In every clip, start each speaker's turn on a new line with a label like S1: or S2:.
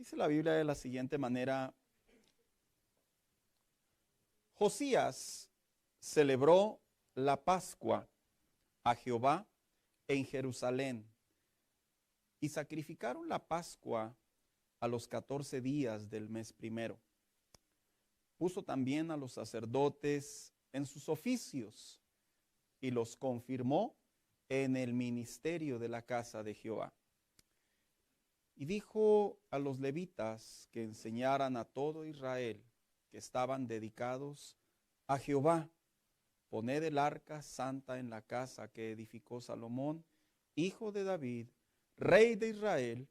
S1: Dice la Biblia de la siguiente manera: Josías celebró la Pascua a Jehová en Jerusalén y sacrificaron la Pascua a los 14 días del mes primero. Puso también a los sacerdotes en sus oficios y los confirmó en el ministerio de la casa de Jehová. Y dijo a los levitas que enseñaran a todo Israel que estaban dedicados a Jehová: poned el arca santa en la casa que edificó Salomón, hijo de David, rey de Israel,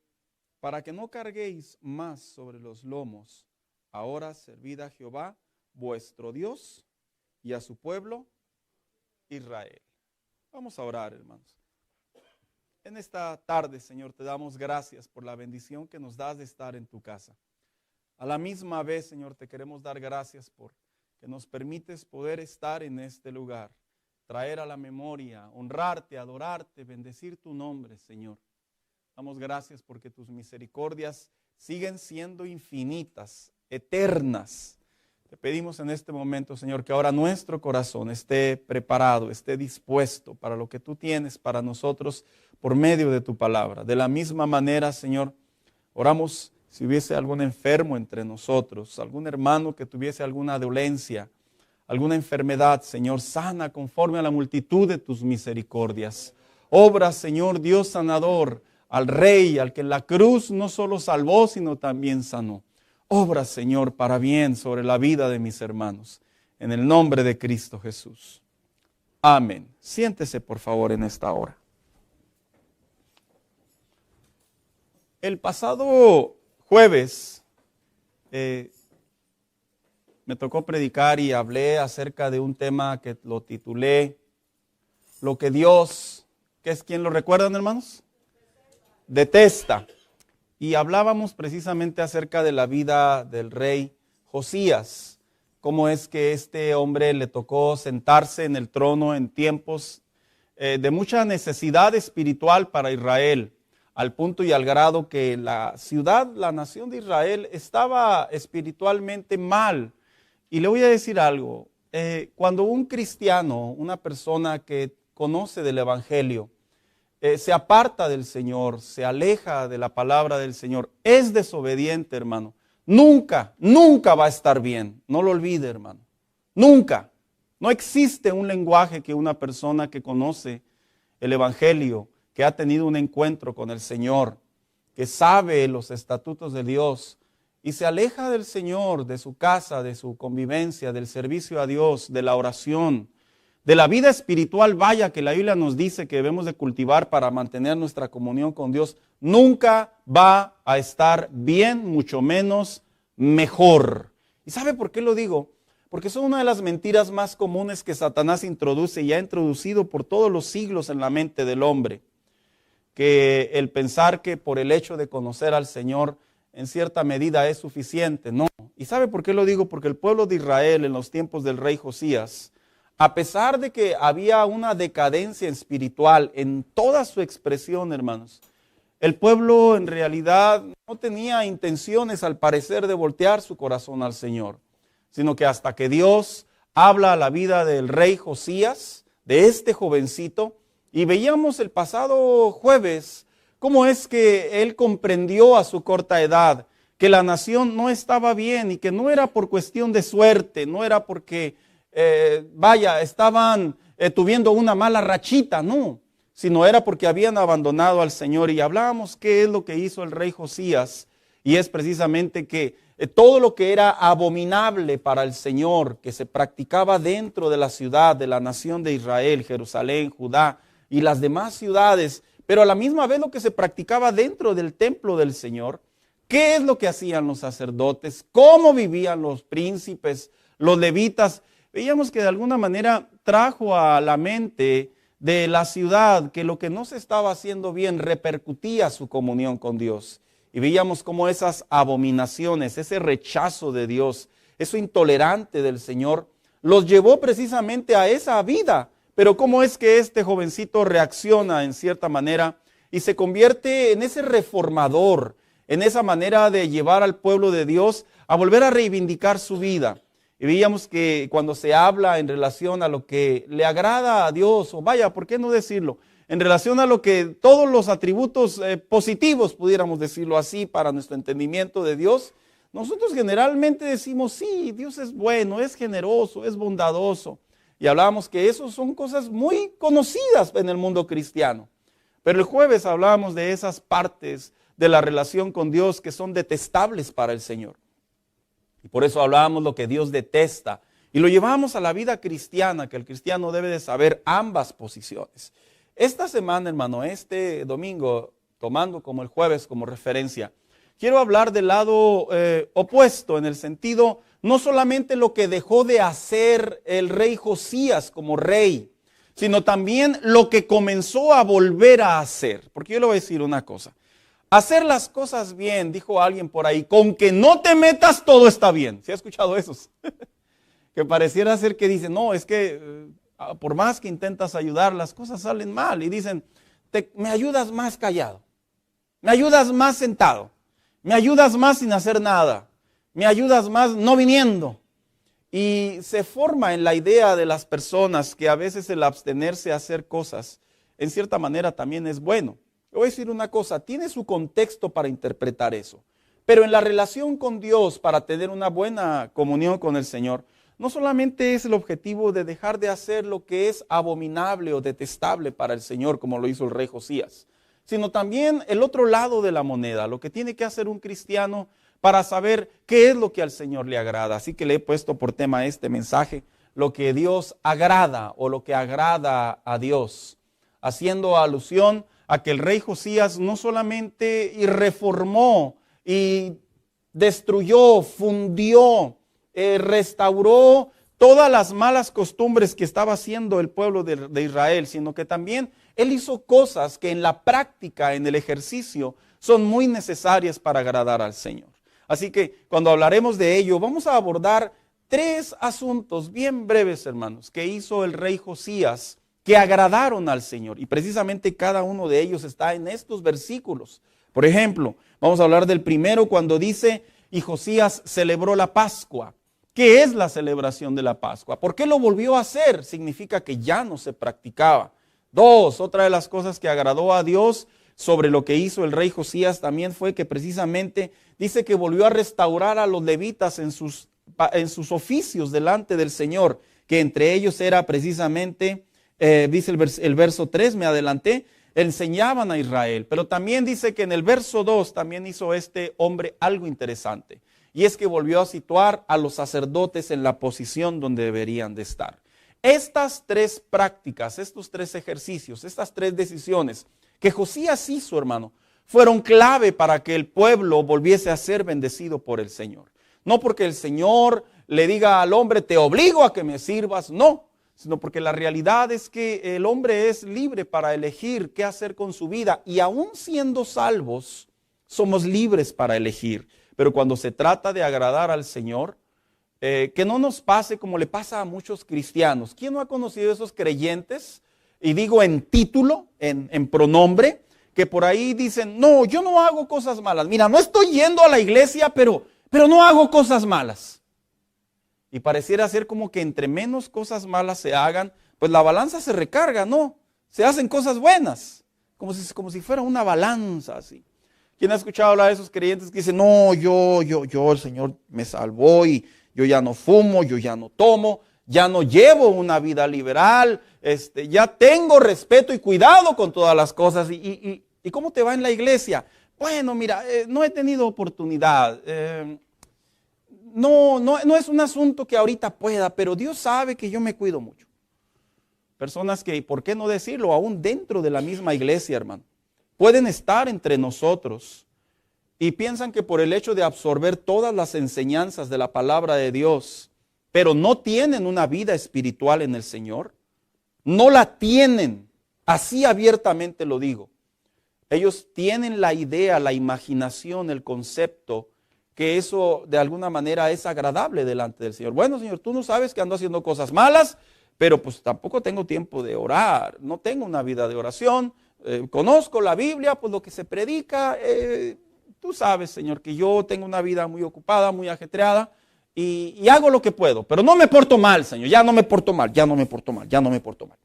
S1: para que no carguéis más sobre los lomos. Ahora servid a Jehová vuestro Dios y a su pueblo Israel. Vamos a orar, hermanos. En esta tarde, Señor, te damos gracias por la bendición que nos das de estar en tu casa. A la misma vez, Señor, te queremos dar gracias por que nos permites poder estar en este lugar, traer a la memoria, honrarte, adorarte, bendecir tu nombre, Señor. Damos gracias porque tus misericordias siguen siendo infinitas, eternas. Te pedimos en este momento, Señor, que ahora nuestro corazón esté preparado, esté dispuesto para lo que tú tienes para nosotros por medio de tu palabra. De la misma manera, Señor, oramos si hubiese algún enfermo entre nosotros, algún hermano que tuviese alguna dolencia, alguna enfermedad, Señor, sana conforme a la multitud de tus misericordias. Obra, Señor, Dios sanador, al Rey, al que en la cruz no solo salvó, sino también sanó. Obra, Señor, para bien sobre la vida de mis hermanos. En el nombre de Cristo Jesús. Amén. Siéntese, por favor, en esta hora. El pasado jueves me tocó predicar y hablé acerca de un tema que lo titulé Lo que Dios, ¿qué es? ¿Quién lo recuerdan, hermanos? Detesta. Y hablábamos precisamente acerca de la vida del rey Josías, cómo es que este hombre le tocó sentarse en el trono en tiempos de mucha necesidad espiritual para Israel, al punto y al grado que la ciudad, la nación de Israel estaba espiritualmente mal. Y le voy a decir algo, cuando un cristiano, una persona que conoce del evangelio, se aparta del Señor, se aleja de la palabra del Señor, es desobediente, hermano, nunca va a estar bien. No lo olvide, hermano. Nunca. No existe un lenguaje que una persona que conoce el evangelio, que ha tenido un encuentro con el Señor, que sabe los estatutos de Dios y se aleja del Señor, de su casa, de su convivencia, del servicio a Dios, de la oración, de la vida espiritual, vaya, que la Biblia nos dice que debemos de cultivar para mantener nuestra comunión con Dios, nunca va a estar bien, mucho menos mejor. ¿Y sabe por qué lo digo? Porque son una de las mentiras más comunes que Satanás introduce y ha introducido por todos los siglos en la mente del hombre. Que el pensar que por el hecho de conocer al Señor en cierta medida es suficiente. No. ¿Y sabe por qué lo digo? Porque el pueblo de Israel en los tiempos del rey Josías, a pesar de que había una decadencia espiritual en toda su expresión, hermanos, el pueblo en realidad no tenía intenciones al parecer de voltear su corazón al Señor, sino que hasta que Dios habla a la vida del rey Josías, de este jovencito, y veíamos el pasado jueves cómo es que él comprendió a su corta edad que la nación no estaba bien y que no era por cuestión de suerte, no era porque estaban tuviendo una mala rachita, no, sino era porque habían abandonado al Señor. Y hablábamos qué es lo que hizo el rey Josías, y es precisamente que todo lo que era abominable para el Señor, que se practicaba dentro de la ciudad, de la nación de Israel, Jerusalén, Judá y las demás ciudades, pero a la misma vez lo que se practicaba dentro del templo del Señor, qué es lo que hacían los sacerdotes, cómo vivían los príncipes, los levitas. Veíamos que de alguna manera trajo a la mente de la ciudad que lo que no se estaba haciendo bien repercutía su comunión con Dios. Y veíamos cómo esas abominaciones, ese rechazo de Dios, eso intolerante del Señor, los llevó precisamente a esa vida. Pero cómo es que este jovencito reacciona en cierta manera y se convierte en ese reformador, en esa manera de llevar al pueblo de Dios a volver a reivindicar su vida. Y veíamos que cuando se habla en relación a lo que le agrada a Dios, o vaya, ¿por qué no decirlo? En relación a lo que todos los atributos positivos, pudiéramos decirlo así, para nuestro entendimiento de Dios, nosotros generalmente decimos, sí, Dios es bueno, es generoso, es bondadoso. Y hablábamos que eso son cosas muy conocidas en el mundo cristiano. Pero el jueves hablábamos de esas partes de la relación con Dios que son detestables para el Señor. Y por eso hablábamos lo que Dios detesta. Y lo llevamos a la vida cristiana, que el cristiano debe de saber ambas posiciones. Esta semana, hermano, este domingo, tomando como el jueves como referencia, quiero hablar del lado opuesto, en el sentido, no solamente lo que dejó de hacer el rey Josías como rey, sino también lo que comenzó a volver a hacer. Porque yo le voy a decir una cosa. Hacer las cosas bien, dijo alguien por ahí, con que no te metas todo está bien. ¿Sí ha escuchado esos? Que pareciera ser que dicen, no, es que por más que intentas ayudar, las cosas salen mal. Y dicen, me ayudas más callado, me ayudas más sentado, me ayudas más sin hacer nada, me ayudas más no viniendo. Y se forma en la idea de las personas que a veces el abstenerse a hacer cosas, en cierta manera también es bueno. Le voy a decir una cosa, tiene su contexto para interpretar eso. Pero en la relación con Dios, para tener una buena comunión con el Señor, no solamente es el objetivo de dejar de hacer lo que es abominable o detestable para el Señor, como lo hizo el rey Josías, sino también el otro lado de la moneda, lo que tiene que hacer un cristiano para saber qué es lo que al Señor le agrada. Así que le he puesto por tema este mensaje, lo que Dios agrada o lo que agrada a Dios, haciendo alusión a que el rey Josías no solamente reformó y destruyó, fundió, restauró todas las malas costumbres que estaba haciendo el pueblo de Israel, sino que también él hizo cosas que en la práctica, en el ejercicio, son muy necesarias para agradar al Señor. Así que cuando hablaremos de ello, vamos a abordar 3 asuntos bien breves, hermanos, que hizo el rey Josías, que agradaron al Señor. Y precisamente cada uno de ellos está en estos versículos. Por ejemplo, vamos a hablar del primero cuando dice, y Josías celebró la Pascua. ¿Qué es la celebración de la Pascua? ¿Por qué lo volvió a hacer? Significa que ya no se practicaba. 2, otra de las cosas que agradó a Dios sobre lo que hizo el rey Josías también fue que precisamente dice que volvió a restaurar a los levitas en sus oficios delante del Señor, que entre ellos era precisamente, dice el verso 3, me adelanté, enseñaban a Israel. Pero también dice que en el verso 2 también hizo este hombre algo interesante. Y es que volvió a situar a los sacerdotes en la posición donde deberían de estar. Estas 3 prácticas, estos 3 ejercicios, estas 3 decisiones que Josías hizo, hermano, fueron clave para que el pueblo volviese a ser bendecido por el Señor. No porque el Señor le diga al hombre, te obligo a que me sirvas, no, sino porque la realidad es que el hombre es libre para elegir qué hacer con su vida, y aún siendo salvos, somos libres para elegir. Pero cuando se trata de agradar al Señor, que no nos pase como le pasa a muchos cristianos. ¿Quién no ha conocido esos creyentes? Y digo en título, en pronombre, que por ahí dicen, no, yo no hago cosas malas. Mira, no estoy yendo a la iglesia, pero no hago cosas malas. Y pareciera ser como que entre menos cosas malas se hagan, pues la balanza se recarga, ¿no? Se hacen cosas buenas, como si fuera una balanza así. ¿Quién ha escuchado hablar de esos creyentes que dicen, no, yo, el Señor me salvó y yo ya no fumo, yo ya no tomo, ya no llevo una vida liberal, ya tengo respeto y cuidado con todas las cosas? ¿Y cómo te va en la iglesia? Bueno, mira, no he tenido oportunidad. No es un asunto que ahorita pueda, pero Dios sabe que yo me cuido mucho. Personas que, ¿por qué no decirlo? Aún dentro de la misma iglesia, hermano, pueden estar entre nosotros y piensan que por el hecho de absorber todas las enseñanzas de la palabra de Dios, pero no tienen una vida espiritual en el Señor, no la tienen, así abiertamente lo digo. Ellos tienen la idea, la imaginación, el concepto, que eso de alguna manera es agradable delante del Señor. Bueno, Señor, tú no sabes que ando haciendo cosas malas, pero pues tampoco tengo tiempo de orar, no tengo una vida de oración, conozco la Biblia, pues lo que se predica, tú sabes, Señor, que yo tengo una vida muy ocupada, muy ajetreada, y hago lo que puedo, pero no me porto mal, Señor, ya no me porto mal, ya no me porto mal, ya no me porto mal.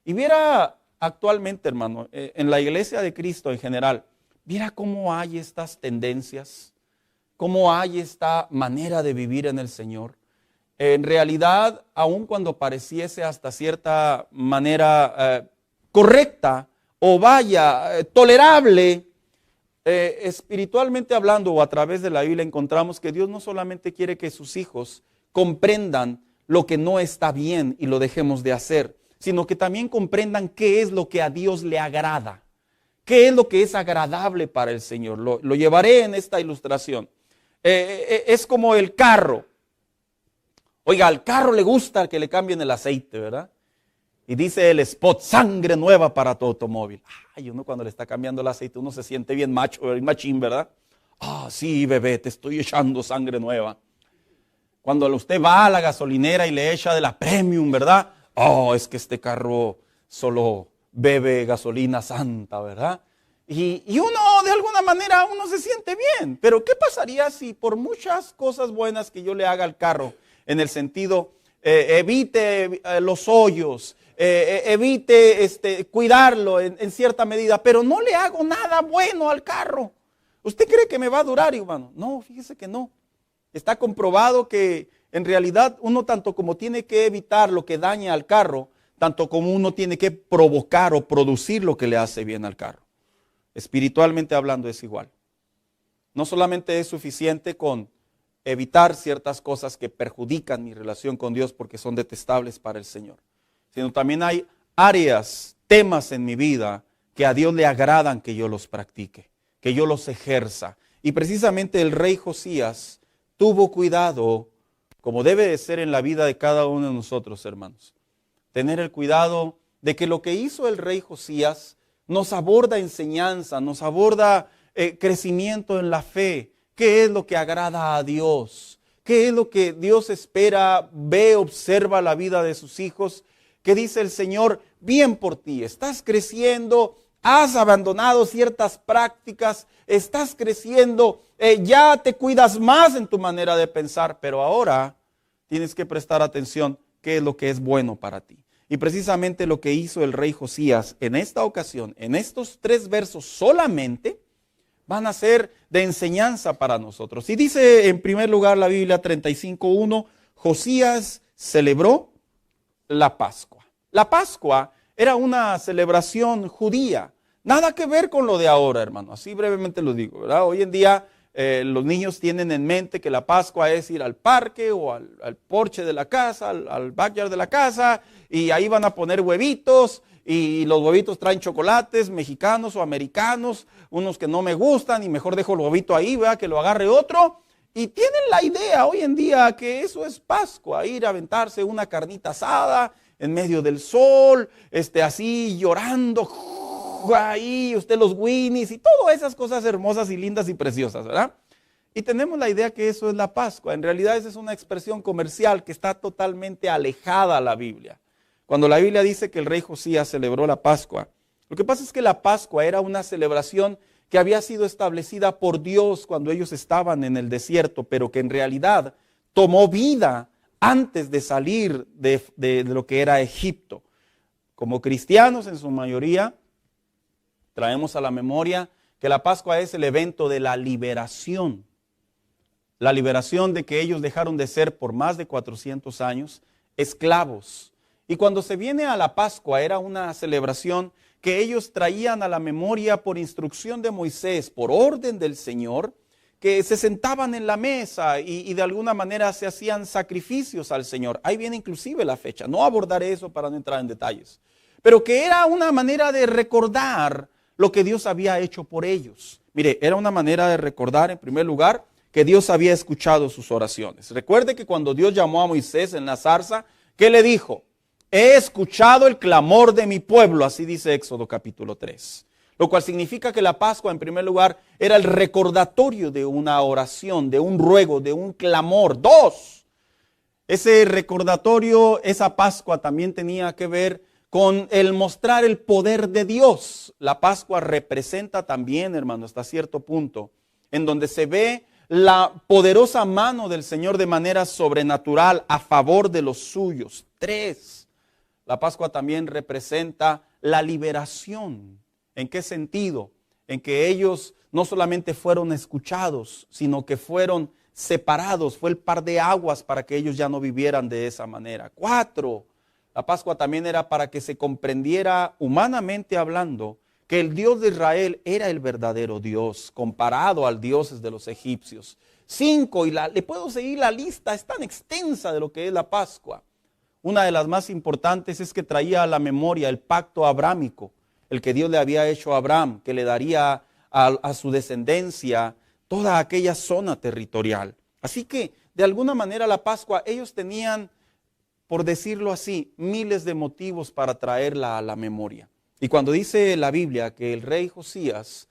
S1: Y viera actualmente, hermano, en la iglesia de Cristo en general, viera cómo hay estas tendencias, cómo hay esta manera de vivir en el Señor. En realidad, aun cuando pareciese hasta cierta manera correcta o tolerable, espiritualmente hablando o a través de la Biblia encontramos que Dios no solamente quiere que sus hijos comprendan lo que no está bien y lo dejemos de hacer, sino que también comprendan qué es lo que a Dios le agrada, qué es lo que es agradable para el Señor. Lo llevaré en esta ilustración. Es como el carro. Oiga, al carro le gusta que le cambien el aceite, ¿verdad? Y dice el spot, sangre nueva para tu automóvil. Ay, uno cuando le está cambiando el aceite, uno se siente bien macho, machín, ¿verdad? Ah, sí, bebé, te estoy echando sangre nueva. Cuando usted va a la gasolinera y le echa de la premium, ¿verdad? Oh, es que este carro solo bebe gasolina santa, ¿verdad? Y uno, de alguna manera, uno se siente bien. Pero ¿qué pasaría si por muchas cosas buenas que yo le haga al carro, en el sentido, evite los hoyos, evite cuidarlo en cierta medida, pero no le hago nada bueno al carro? ¿Usted cree que me va a durar, hermano? No, fíjese que no. Está comprobado que en realidad uno tanto como tiene que evitar lo que daña al carro, tanto como uno tiene que provocar o producir lo que le hace bien al carro. Espiritualmente hablando es igual. No solamente es suficiente con evitar ciertas cosas que perjudican mi relación con Dios porque son detestables para el Señor, sino también hay áreas, temas en mi vida que a Dios le agradan que yo los practique, que yo los ejerza. Y precisamente el rey Josías tuvo cuidado, como debe de ser en la vida de cada uno de nosotros, hermanos, tener el cuidado de que lo que hizo el rey Josías nos aborda enseñanza, nos aborda crecimiento en la fe. ¿Qué es lo que agrada a Dios? ¿Qué es lo que Dios espera, ve, observa la vida de sus hijos? ¿Qué dice el Señor? Bien por ti, estás creciendo, has abandonado ciertas prácticas, estás creciendo, ya te cuidas más en tu manera de pensar, pero ahora tienes que prestar atención qué es lo que es bueno para ti. Y precisamente lo que hizo el rey Josías en esta ocasión, en estos 3 versos solamente, van a ser de enseñanza para nosotros. Y dice en primer lugar la Biblia 35:1, Josías celebró la Pascua. La Pascua era una celebración judía, nada que ver con lo de ahora, hermano, así brevemente lo digo, ¿verdad? Hoy en día los niños tienen en mente que la Pascua es ir al parque o al porche de la casa, al backyard de la casa, y ahí van a poner huevitos, y los huevitos traen chocolates mexicanos o americanos, unos que no me gustan y mejor dejo el huevito ahí, ¿verdad? Que lo agarre otro. Y tienen la idea hoy en día que eso es Pascua, ir a aventarse una carnita asada en medio del sol, así llorando, ahí usted los Winnies y todas esas cosas hermosas y lindas y preciosas, ¿verdad? Y tenemos la idea que eso es la Pascua. En realidad esa es una expresión comercial que está totalmente alejada a la Biblia. Cuando la Biblia dice que el rey Josías celebró la Pascua, lo que pasa es que la Pascua era una celebración que había sido establecida por Dios cuando ellos estaban en el desierto, pero que en realidad tomó vida antes de salir de lo que era Egipto. Como cristianos en su mayoría, traemos a la memoria que la Pascua es el evento de la liberación. La liberación de que ellos dejaron de ser por más de 400 años esclavos. Y cuando se viene a la Pascua era una celebración que ellos traían a la memoria por instrucción de Moisés, por orden del Señor, que se sentaban en la mesa y de alguna manera se hacían sacrificios al Señor. Ahí viene inclusive la fecha, no abordaré eso para no entrar en detalles, pero que era una manera de recordar lo que Dios había hecho por ellos. Mire, era una manera de recordar en primer lugar que Dios había escuchado sus oraciones. Recuerde que cuando Dios llamó a Moisés en la zarza, ¿qué le dijo? He escuchado el clamor de mi pueblo, así dice Éxodo capítulo 3. Lo cual significa que la Pascua, en primer lugar, era el recordatorio de una oración, de un ruego, de un clamor. 2, ese recordatorio, esa Pascua también tenía que ver con el mostrar el poder de Dios. La Pascua representa también, hermano, hasta cierto punto, en donde se ve la poderosa mano del Señor de manera sobrenatural a favor de los suyos. 3. La Pascua también representa la liberación. ¿En qué sentido? En que ellos no solamente fueron escuchados, sino que fueron separados. Fue el par de aguas para que ellos ya no vivieran de esa manera. 4. La Pascua también era para que se comprendiera humanamente hablando que el Dios de Israel era el verdadero Dios, comparado al Dios de los egipcios. 5, y le puedo seguir la lista, es tan extensa de lo que es la Pascua. Una de las más importantes es que traía a la memoria el pacto abrámico, el que Dios le había hecho a Abraham, que le daría a su descendencia toda aquella zona territorial. Así que, de alguna manera, la Pascua, ellos tenían, por decirlo así, miles de motivos para traerla a la memoria. Y cuando dice la Biblia que el rey Josías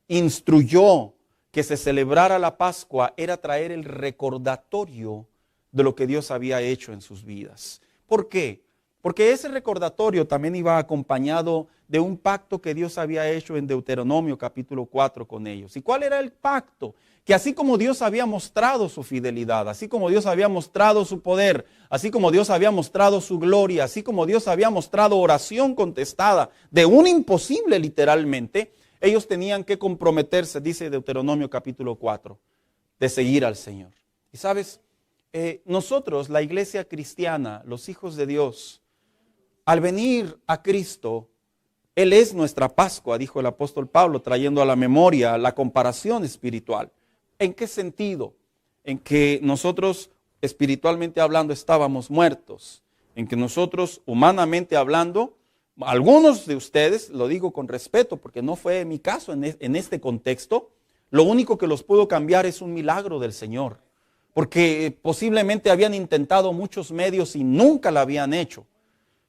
S1: instruyó que se celebrara la Pascua, era traer el recordatorio de lo que Dios había hecho en sus vidas. ¿Por qué? Porque ese recordatorio también iba acompañado de un pacto que Dios había hecho en Deuteronomio capítulo 4 con ellos. ¿Y cuál era el pacto? Que así como Dios había mostrado su fidelidad, así como Dios había mostrado su poder, así como Dios había mostrado su gloria, así como Dios había mostrado oración contestada de un imposible literalmente, ellos tenían que comprometerse, dice Deuteronomio capítulo 4, de seguir al Señor. Y sabes, nosotros, la iglesia cristiana, los hijos de Dios, al venir a Cristo, Él es nuestra Pascua, dijo el apóstol Pablo, trayendo a la memoria la comparación espiritual. ¿En qué sentido? En que nosotros, espiritualmente hablando, estábamos muertos. En que nosotros, humanamente hablando, algunos de ustedes, lo digo con respeto porque no fue mi caso en este contexto, lo único que los pudo cambiar es un milagro del Señor. Porque posiblemente habían intentado muchos medios y nunca lo habían hecho.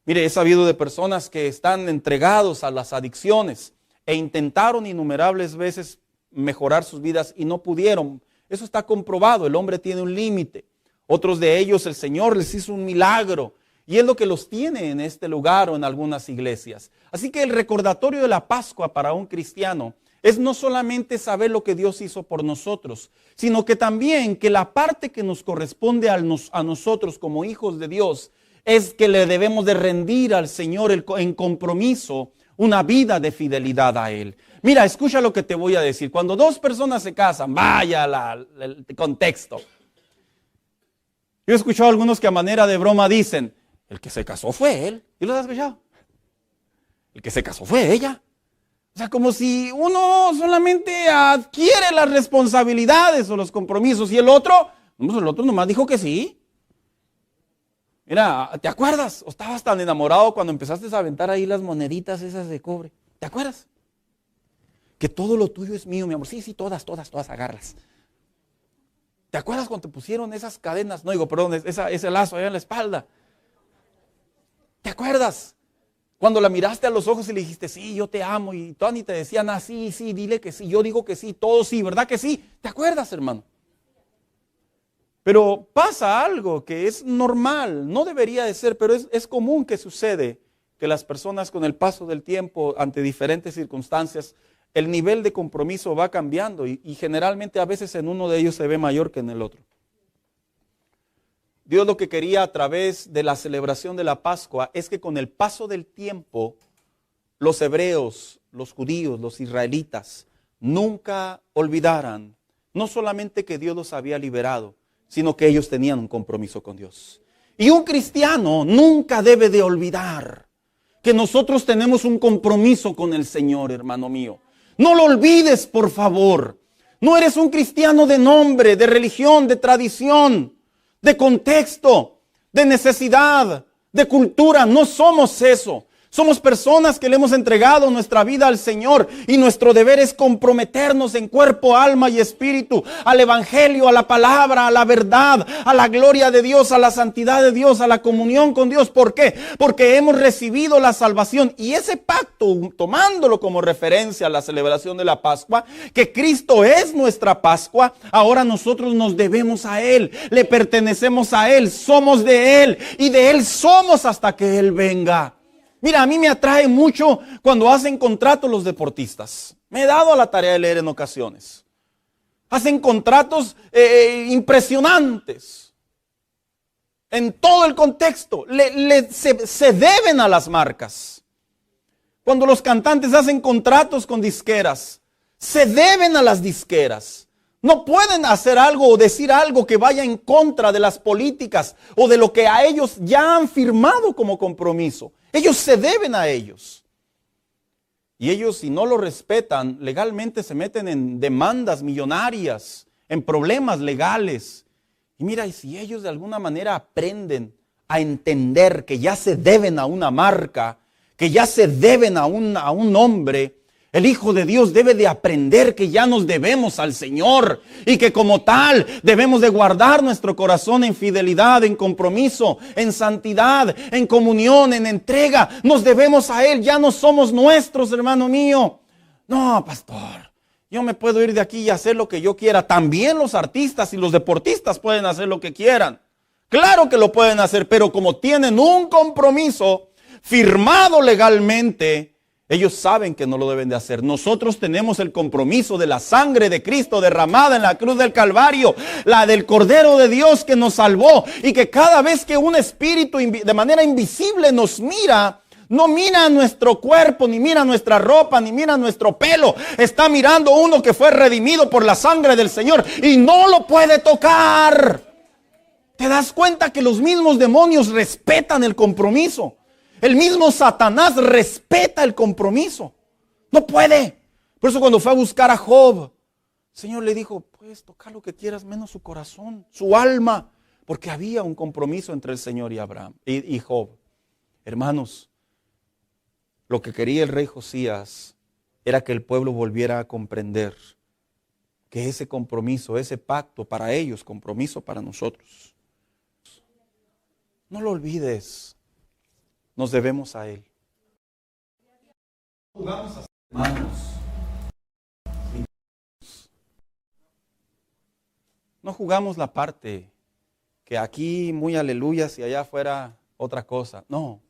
S1: Mire, he sabido de personas que están entregados a las adicciones e intentaron innumerables veces mejorar sus vidas y no pudieron. Eso está comprobado, el hombre tiene un límite. Otros de ellos el Señor les hizo un milagro y es lo que los tiene en este lugar o en algunas iglesias. Así que el recordatorio de la Pascua para un cristiano es no solamente saber lo que Dios hizo por nosotros, sino que también que la parte que nos corresponde a nosotros como hijos de Dios es que le debemos de rendir al Señor en compromiso una vida de fidelidad a Él. Mira, escucha lo que te voy a decir. Cuando dos personas se casan, vaya el contexto. Yo he escuchado a algunos que a manera de broma dicen, el que se casó fue él. ¿Y lo has escuchado? El que se casó fue ella. O sea, como si uno solamente adquiere las responsabilidades o los compromisos y el otro nomás dijo que sí. Mira, ¿te acuerdas? ¿O estabas tan enamorado cuando empezaste a aventar ahí las moneditas esas de cobre? ¿Te acuerdas? Que todo lo tuyo es mío, mi amor. Sí, todas, agárralas. ¿Te acuerdas cuando te pusieron esas cadenas? No digo, perdón, ese lazo allá en la espalda. ¿Te acuerdas? Cuando la miraste a los ojos y le dijiste, sí, yo te amo. Y Tony te decía, sí, dile que sí. Yo digo que sí, todo sí, ¿verdad que sí? ¿Te acuerdas, hermano? Pero pasa algo que es normal, no debería de ser, pero es común que sucede que las personas con el paso del tiempo, ante diferentes circunstancias, el nivel de compromiso va cambiando y generalmente a veces en uno de ellos se ve mayor que en el otro. Dios lo que quería a través de la celebración de la Pascua es que con el paso del tiempo, los hebreos, los judíos, los israelitas, nunca olvidaran, no solamente que Dios los había liberado, sino que ellos tenían un compromiso con Dios. Y un cristiano nunca debe de olvidar que nosotros tenemos un compromiso con el Señor, hermano mío. No lo olvides, por favor. No eres un cristiano de nombre, de religión, de tradición, de contexto, de necesidad, de cultura. No somos eso. Somos personas que le hemos entregado nuestra vida al Señor y nuestro deber es comprometernos en cuerpo, alma y espíritu al evangelio, a la palabra, a la verdad, a la gloria de Dios, a la santidad de Dios, a la comunión con Dios. ¿Por qué? Porque hemos recibido la salvación y ese pacto, tomándolo como referencia a la celebración de la Pascua, que Cristo es nuestra Pascua, ahora nosotros nos debemos a Él, le pertenecemos a Él, somos de Él y de Él somos hasta que Él venga. Mira, a mí me atrae mucho cuando hacen contratos los deportistas. Me he dado a la tarea de leer en ocasiones. Hacen contratos impresionantes. En todo el contexto. Se deben a las marcas. Cuando los cantantes hacen contratos con disqueras, se deben a las disqueras. No pueden hacer algo o decir algo que vaya en contra de las políticas o de lo que a ellos ya han firmado como compromiso. Ellos se deben a ellos. Y ellos, si no lo respetan, legalmente se meten en demandas millonarias, en problemas legales. Y mira, y si ellos de alguna manera aprenden a entender que ya se deben a una marca, que ya se deben a un hombre, el Hijo de Dios debe de aprender que ya nos debemos al Señor y que como tal debemos de guardar nuestro corazón en fidelidad, en compromiso, en santidad, en comunión, en entrega. Nos debemos a Él, ya no somos nuestros, hermano mío. No, pastor, yo me puedo ir de aquí y hacer lo que yo quiera. También los artistas y los deportistas pueden hacer lo que quieran. Claro que lo pueden hacer, pero como tienen un compromiso firmado legalmente, ellos saben que no lo deben de hacer. Nosotros tenemos el compromiso de la sangre de Cristo derramada en la cruz del Calvario, la del Cordero de Dios que nos salvó, y que cada vez que un espíritu de manera invisible nos mira, no mira nuestro cuerpo, ni mira nuestra ropa, ni mira nuestro pelo. Está mirando uno que fue redimido por la sangre del Señor y no lo puede tocar. ¿Te das cuenta que los mismos demonios respetan el compromiso? El mismo Satanás respeta el compromiso. No puede. Por eso cuando fue a buscar a Job, el Señor le dijo, puedes tocar lo que quieras menos su corazón, su alma. Porque había un compromiso entre el Señor y Abraham y Job. Hermanos, lo que quería el rey Josías era que el pueblo volviera a comprender que ese compromiso, ese pacto para ellos, compromiso para nosotros. No lo olvides. Nos debemos a Él. Jugamos a ser hermanos. No jugamos la parte que aquí muy aleluyas y allá afuera otra cosa. No.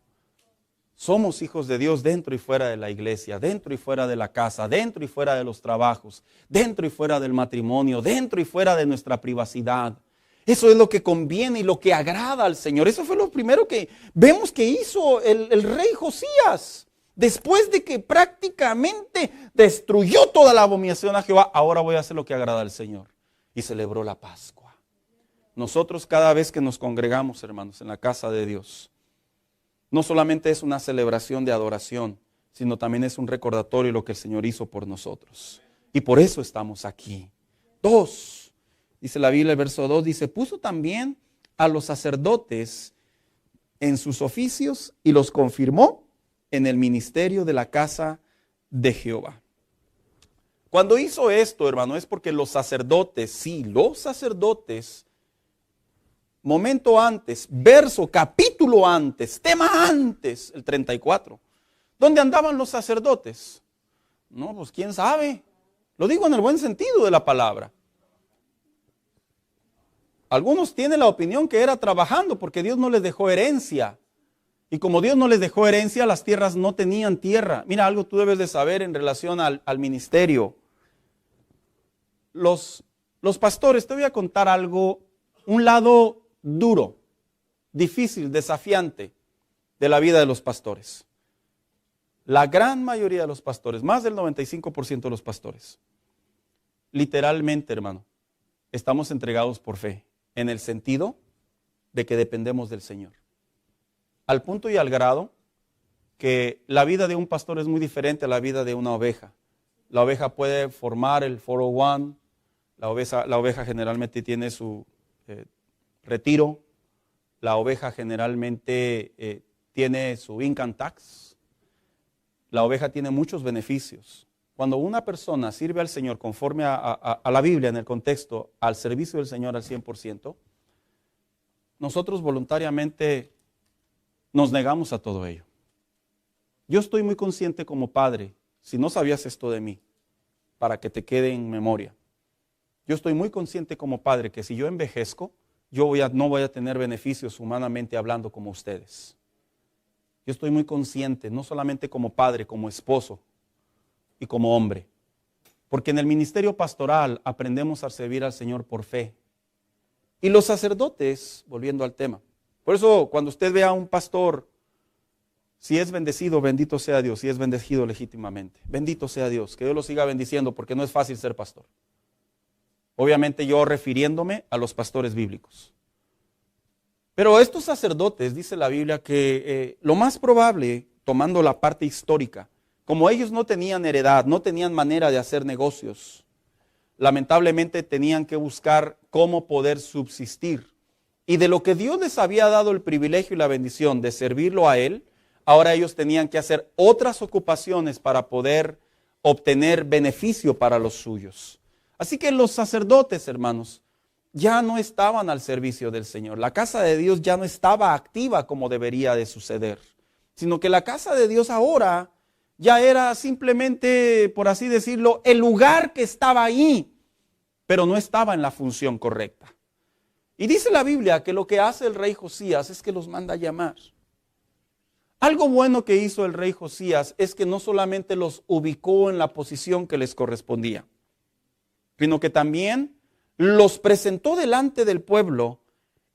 S1: Somos hijos de Dios dentro y fuera de la iglesia, dentro y fuera de la casa, dentro y fuera de los trabajos, dentro y fuera del matrimonio, dentro y fuera de nuestra privacidad. Eso es lo que conviene y lo que agrada al Señor. Eso fue lo primero que vemos que hizo el rey Josías. Después de que prácticamente destruyó toda la abominación a Jehová, ahora voy a hacer lo que agrada al Señor. Y celebró la Pascua. Nosotros cada vez que nos congregamos, hermanos, en la casa de Dios, no solamente es una celebración de adoración, sino también es un recordatorio de lo que el Señor hizo por nosotros. Y por eso estamos aquí. 2. Dice la Biblia, el verso 2, dice, puso también a los sacerdotes en sus oficios y los confirmó en el ministerio de la casa de Jehová. Cuando hizo esto, hermano, es porque los sacerdotes, sí, los sacerdotes, momento antes, verso, capítulo antes, tema antes, el 34. ¿Dónde andaban los sacerdotes? No, pues quién sabe. Lo digo en el buen sentido de la palabra. Algunos tienen la opinión que era trabajando porque Dios no les dejó herencia. Y como Dios no les dejó herencia, las tierras no tenían tierra. Mira, algo tú debes de saber en relación al ministerio. Los pastores, te voy a contar algo, un lado duro, difícil, desafiante de la vida de los pastores. La gran mayoría de los pastores, más del 95% de los pastores, literalmente, hermano, estamos entregados por fe, en el sentido de que dependemos del Señor. Al punto y al grado que la vida de un pastor es muy diferente a la vida de una oveja. La oveja puede formar el 401, la oveja generalmente tiene su retiro, la oveja generalmente tiene su income tax, la oveja tiene muchos beneficios. Cuando una persona sirve al Señor conforme a la Biblia en el contexto, al servicio del Señor al 100%, nosotros voluntariamente nos negamos a todo ello. Yo estoy muy consciente como padre, si no sabías esto de mí, para que te quede en memoria. Yo estoy muy consciente como padre que si yo envejezco, no voy a tener beneficios humanamente hablando como ustedes. Yo estoy muy consciente, no solamente como padre, como esposo y como hombre. Porque en el ministerio pastoral aprendemos a servir al Señor por fe. Y los sacerdotes, volviendo al tema, por eso cuando usted ve a un pastor, si es bendecido, bendito sea Dios, si es bendecido legítimamente, bendito sea Dios, que Dios lo siga bendiciendo porque no es fácil ser pastor. Obviamente yo refiriéndome a los pastores bíblicos. Pero estos sacerdotes, dice la Biblia, que lo más probable, tomando la parte histórica, como ellos no tenían heredad, no tenían manera de hacer negocios, lamentablemente tenían que buscar cómo poder subsistir. Y de lo que Dios les había dado el privilegio y la bendición de servirlo a Él, ahora ellos tenían que hacer otras ocupaciones para poder obtener beneficio para los suyos. Así que los sacerdotes, hermanos, ya no estaban al servicio del Señor. La casa de Dios ya no estaba activa como debería de suceder, sino que la casa de Dios ahora ya era simplemente, por así decirlo, el lugar que estaba ahí, pero no estaba en la función correcta. Y dice la Biblia que lo que hace el rey Josías es que los manda a llamar. Algo bueno que hizo el rey Josías es que no solamente los ubicó en la posición que les correspondía, sino que también los presentó delante del pueblo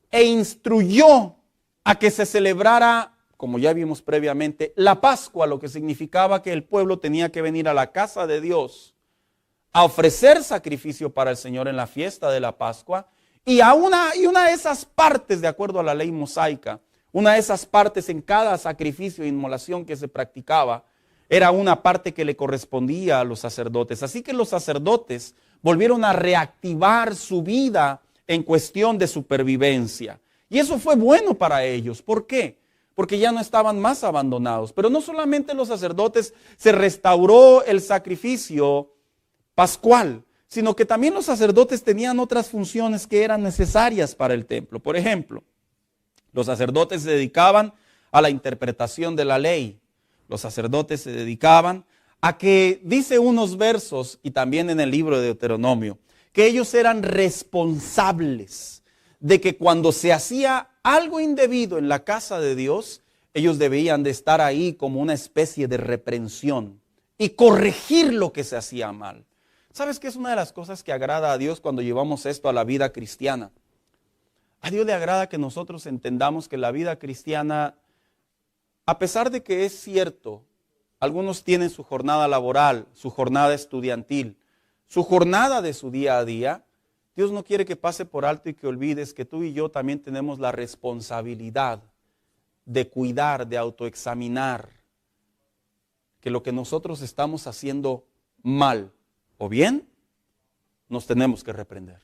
S1: e instruyó a que se celebrara, como ya vimos previamente, la Pascua, lo que significaba que el pueblo tenía que venir a la casa de Dios a ofrecer sacrificio para el Señor en la fiesta de la Pascua, y una de esas partes, de acuerdo a la ley mosaica, una de esas partes en cada sacrificio e inmolación que se practicaba, era una parte que le correspondía a los sacerdotes. Así que los sacerdotes volvieron a reactivar su vida en cuestión de supervivencia. Y eso fue bueno para ellos. ¿Por qué? Porque ya no estaban más abandonados. Pero no solamente los sacerdotes, se restauró el sacrificio pascual, sino que también los sacerdotes tenían otras funciones que eran necesarias para el templo. Por ejemplo, los sacerdotes se dedicaban a la interpretación de la ley. Los sacerdotes se dedicaban a que, dice unos versos, y también en el libro de Deuteronomio, que ellos eran responsables de que cuando se hacía algo indebido en la casa de Dios, ellos debían de estar ahí como una especie de reprensión y corregir lo que se hacía mal. ¿Sabes qué es una de las cosas que agrada a Dios cuando llevamos esto a la vida cristiana? A Dios le agrada que nosotros entendamos que la vida cristiana, a pesar de que es cierto, algunos tienen su jornada laboral, su jornada estudiantil, su jornada de su día a día, Dios no quiere que pase por alto y que olvides que tú y yo también tenemos la responsabilidad de cuidar, de autoexaminar, que lo que nosotros estamos haciendo mal o bien, nos tenemos que reprender.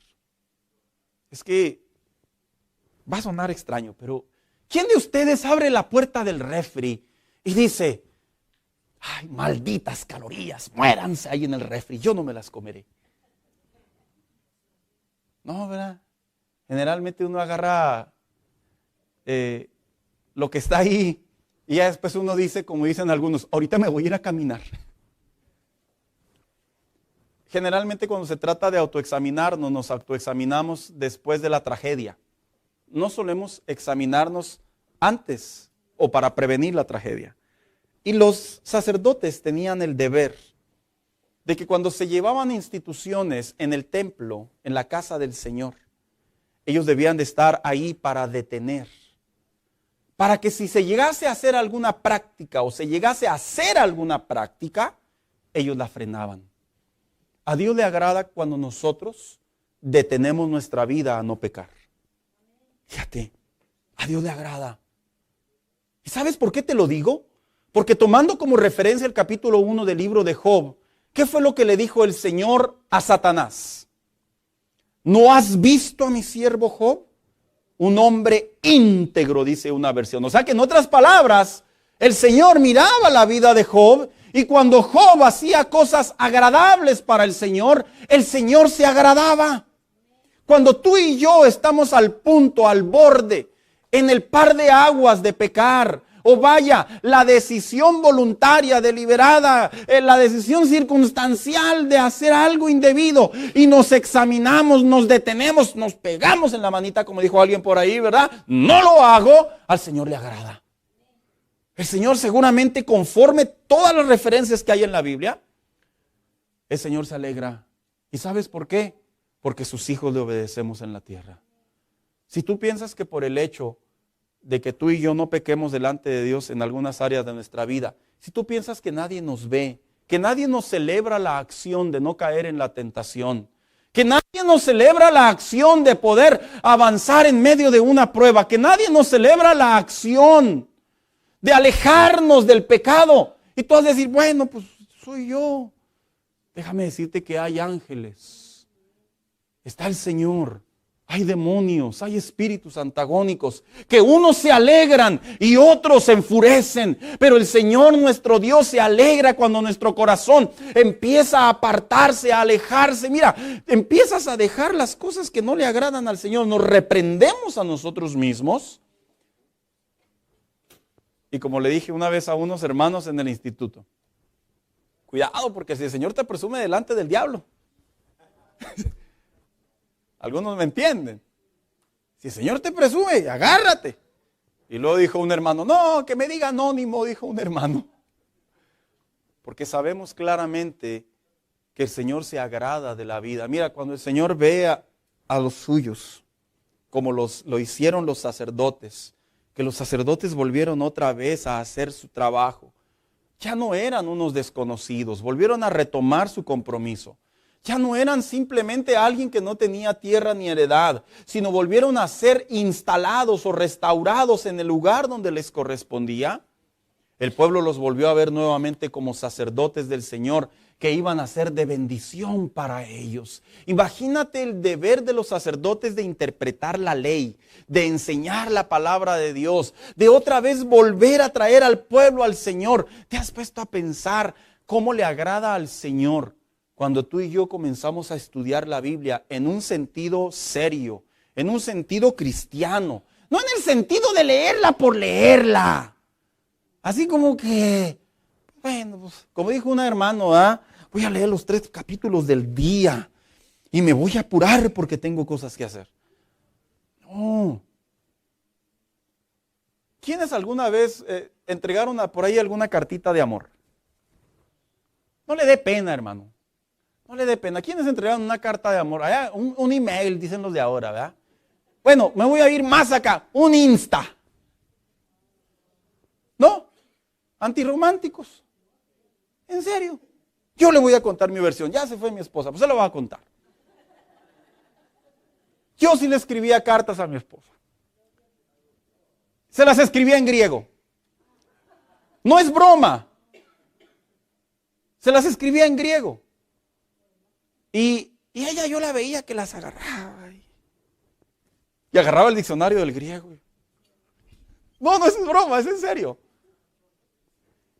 S1: Es que va a sonar extraño, pero ¿quién de ustedes abre la puerta del refri y dice, ay, malditas calorías, muéranse ahí en el refri, yo no me las comeré? No, ¿verdad? Generalmente uno agarra lo que está ahí y ya después uno dice, como dicen algunos, ahorita me voy a ir a caminar. Generalmente cuando se trata de autoexaminarnos, nos autoexaminamos después de la tragedia. No solemos examinarnos antes o para prevenir la tragedia. Y los sacerdotes tenían el deber de que cuando se llevaban instituciones en el templo, en la casa del Señor, ellos debían de estar ahí para detener. Para que si se llegase a hacer alguna práctica o se llegase a hacer alguna práctica, ellos la frenaban. A Dios le agrada cuando nosotros detenemos nuestra vida a no pecar. Fíjate, a Dios le agrada. ¿Y sabes por qué te lo digo? Porque tomando como referencia el capítulo 1 del libro de Job, ¿qué fue lo que le dijo el Señor a Satanás? ¿No has visto a mi siervo Job? Un hombre íntegro, dice una versión. O sea que en otras palabras, el Señor miraba la vida de Job y cuando Job hacía cosas agradables para el Señor se agradaba. Cuando tú y yo estamos al punto, al borde, en el par de aguas de pecar, o vaya, la decisión voluntaria, deliberada, la decisión circunstancial de hacer algo indebido, y nos examinamos, nos detenemos, nos pegamos en la manita, como dijo alguien por ahí, ¿verdad? No lo hago, al Señor le agrada. El Señor seguramente, conforme todas las referencias que hay en la Biblia, el Señor se alegra. ¿Y sabes por qué? Porque sus hijos le obedecemos en la tierra. Si tú piensas que por el hecho de que tú y yo no pequemos delante de Dios en algunas áreas de nuestra vida, si tú piensas que nadie nos ve, que nadie nos celebra la acción de no caer en la tentación, que nadie nos celebra la acción de poder avanzar en medio de una prueba, que nadie nos celebra la acción de alejarnos del pecado, y tú vas a decir, bueno, pues soy yo. Déjame decirte que hay ángeles, está el Señor, hay demonios, hay espíritus antagónicos, que unos se alegran y otros se enfurecen, pero el Señor nuestro Dios se alegra cuando nuestro corazón empieza a apartarse, a alejarse. Mira, empiezas a dejar las cosas que no le agradan al Señor, nos reprendemos a nosotros mismos. Y como le dije una vez a unos hermanos en el instituto, cuidado, porque si el Señor te presume delante del diablo, algunos me entienden. Si el Señor te presume, agárrate. Y luego dijo un hermano, no, que me diga anónimo, dijo un hermano. Porque sabemos claramente que el Señor se agrada de la vida. Mira, cuando el Señor ve a los suyos, como lo hicieron los sacerdotes, que los sacerdotes volvieron otra vez a hacer su trabajo. Ya no eran unos desconocidos, volvieron a retomar su compromiso. Ya no eran simplemente alguien que no tenía tierra ni heredad, sino volvieron a ser instalados o restaurados en el lugar donde les correspondía. El pueblo los volvió a ver nuevamente como sacerdotes del Señor, que iban a ser de bendición para ellos. Imagínate el deber de los sacerdotes de interpretar la ley, de enseñar la palabra de Dios, de otra vez volver a traer al pueblo al Señor. ¿Te has puesto a pensar cómo le agrada al Señor cuando tú y yo comenzamos a estudiar la Biblia en un sentido serio, en un sentido cristiano? No en el sentido de leerla por leerla. Así como que, bueno, pues, como dijo un hermano, voy a leer los 3 capítulos del día y me voy a apurar porque tengo cosas que hacer. No. ¿Quiénes alguna vez entregaron por ahí alguna cartita de amor? No le dé pena, hermano. No le dé pena. ¿Quiénes entregaron una carta de amor? Allá, un email, dicen los de ahora, ¿verdad? Bueno, me voy a ir más acá. Un Insta. ¿No? Antirrománticos. ¿En serio? Yo le voy a contar mi versión. Ya se fue mi esposa, pues se la voy a contar. Yo sí le escribía cartas a mi esposa. Se las escribía en griego. No es broma. Se las escribía en griego. Y ella, yo la veía que las agarraba. Y agarraba el diccionario del griego. No es broma, es en serio.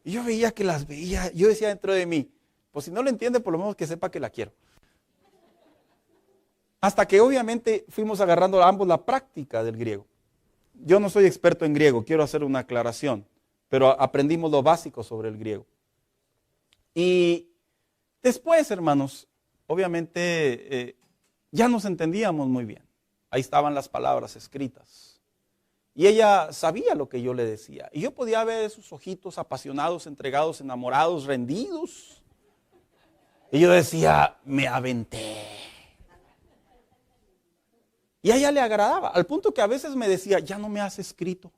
S1: Y yo veía que las veía, yo decía dentro de mí, pues si no lo entiende, por lo menos que sepa que la quiero. Hasta que obviamente fuimos agarrando ambos la práctica del griego. Yo no soy experto en griego, quiero hacer una aclaración, pero aprendimos lo básico sobre el griego. Y después, hermanos, obviamente ya nos entendíamos muy bien. Ahí estaban las palabras escritas. Y ella sabía lo que yo le decía. Y yo podía ver sus ojitos apasionados, entregados, enamorados, rendidos. Y yo decía, me aventé. Y a ella le agradaba, al punto que a veces me decía, ya no me has escrito.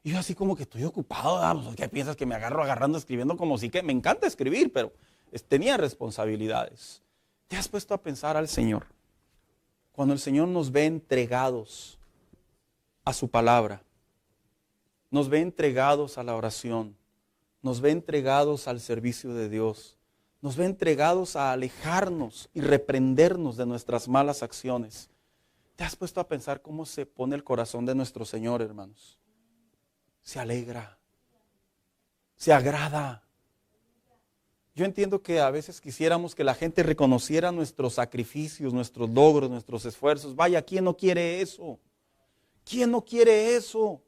S1: Y yo así como que estoy ocupado, pues, ¿qué piensas que me agarrando, escribiendo? Como si que me encanta escribir, pero tenía responsabilidades. ¿Te has puesto a pensar al Señor? Cuando el Señor nos ve entregados a su palabra, nos ve entregados a la oración, nos ve entregados al servicio de Dios, nos ve entregados a alejarnos y reprendernos de nuestras malas acciones. ¿Te has puesto a pensar cómo se pone el corazón de nuestro Señor, hermanos? Se alegra, se agrada. Yo entiendo que a veces quisiéramos que la gente reconociera nuestros sacrificios, nuestros logros, nuestros esfuerzos. Vaya, ¿quién no quiere eso? ¿Quién no quiere eso?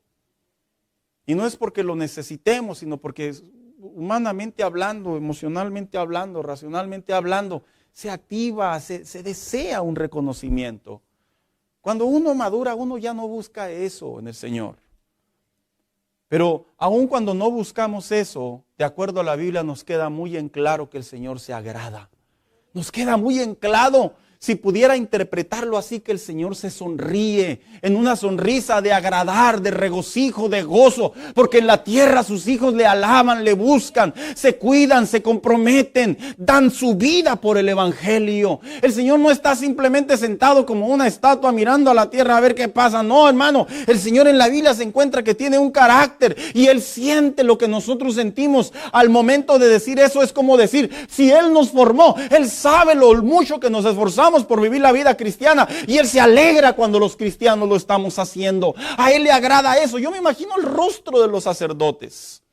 S1: Y no es porque lo necesitemos, sino porque humanamente hablando, emocionalmente hablando, racionalmente hablando, se activa, se desea un reconocimiento. Cuando uno madura, uno ya no busca eso en el Señor. Pero aun cuando no buscamos eso, de acuerdo a la Biblia nos queda muy en claro que el Señor se agrada. Nos queda muy anclado. Si pudiera interpretarlo así, que el Señor se sonríe en una sonrisa de agradar, de regocijo, de gozo, porque en la tierra sus hijos le alaban, le buscan, se cuidan, se comprometen, dan su vida por el evangelio. El Señor no está simplemente sentado como una estatua mirando a la tierra a ver qué pasa. No, hermano, el Señor en la Biblia se encuentra que tiene un carácter y Él siente lo que nosotros sentimos. Al momento de decir eso es como decir, si Él nos formó, Él sabe lo mucho que nos esforzamos por vivir la vida cristiana y Él se alegra cuando los cristianos lo estamos haciendo. A Él le agrada eso. Yo me imagino el rostro de los sacerdotes